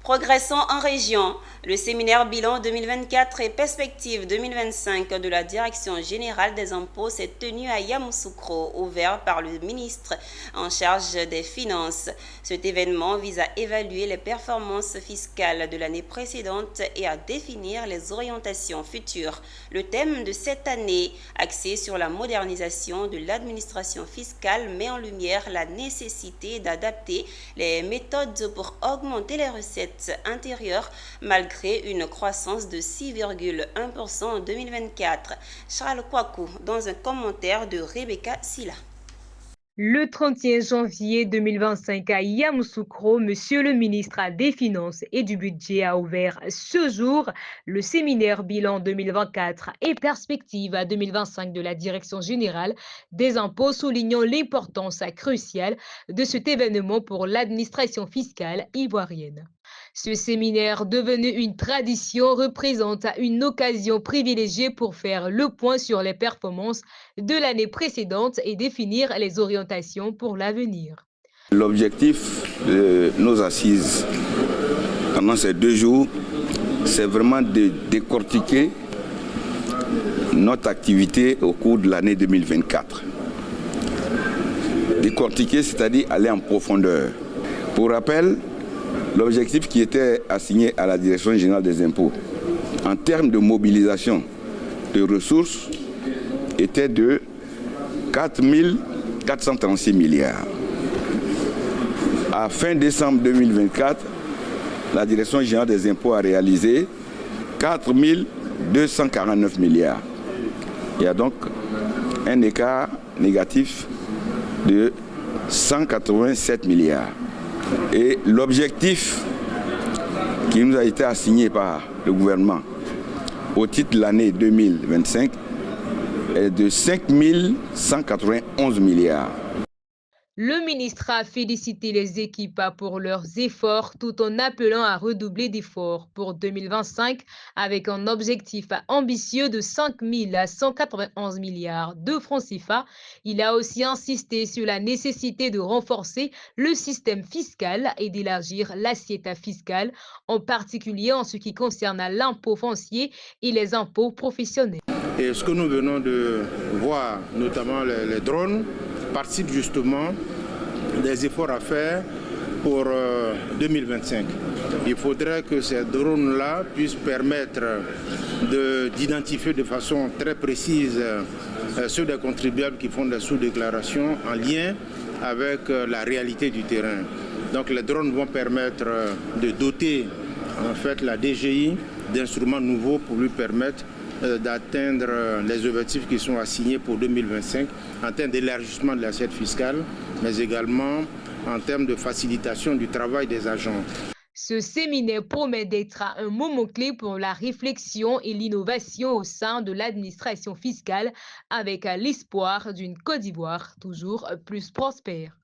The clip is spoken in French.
Progressons en région. Le séminaire bilan 2024 et perspective 2025 de la Direction générale des impôts s'est tenu à Yamoussoukro, ouvert par le ministre en charge des Finances. Cet événement vise à évaluer les performances fiscales de l'année précédente et à définir les orientations futures. Le thème de cette année, axé sur la modernisation de l'administration fiscale, met en lumière la nécessité d'adapter les méthodes pour augmenter les recettes intérieures malgré une croissance de 6,1% en 2024. Charles Kouakou dans un commentaire de Rebecca Silla. Le 31 janvier 2025 à Yamoussoukro, Monsieur le ministre des Finances et du Budget a ouvert ce jour le séminaire bilan 2024 et perspective à 2025 de la Direction générale des impôts, soulignant l'importance cruciale de cet événement pour l'administration fiscale ivoirienne. Ce séminaire, devenu une tradition, représente une occasion privilégiée pour faire le point sur les performances de l'année précédente et définir les orientations pour l'avenir. L'objectif de nos assises pendant ces 2 jours, c'est vraiment de décortiquer notre activité au cours de l'année 2024. Décortiquer, c'est-à-dire aller en profondeur. Pour rappel, l'objectif qui était assigné à la Direction générale des impôts en termes de mobilisation de ressources était de 4 436 milliards. À fin décembre 2024, la Direction générale des impôts a réalisé 4 249 milliards. Il y a donc un écart négatif de 187 milliards. Et l'objectif qui nous a été assigné par le gouvernement au titre de l'année 2025 est de 5 191 milliards. Le ministre a félicité les équipes pour leurs efforts tout en appelant à redoubler d'efforts pour 2025 avec un objectif ambitieux de 5 191 milliards de francs CFA. Il a aussi insisté sur la nécessité de renforcer le système fiscal et d'élargir l'assiette fiscale, en particulier en ce qui concerne l'impôt foncier et les impôts professionnels. Et ce que nous venons de voir, notamment les drones, participe justement des efforts à faire pour 2025. Il faudrait que ces drones-là puissent permettre d'identifier de façon très précise ceux des contribuables qui font des sous-déclarations en lien avec la réalité du terrain. Donc les drones vont permettre de doter en fait la DGI d'instruments nouveaux pour lui permettre d'atteindre les objectifs qui sont assignés pour 2025 en termes d'élargissement de l'assiette fiscale, mais également en termes de facilitation du travail des agents. Ce séminaire promet d'être un moment clé pour la réflexion et l'innovation au sein de l'administration fiscale, avec l'espoir d'une Côte d'Ivoire toujours plus prospère.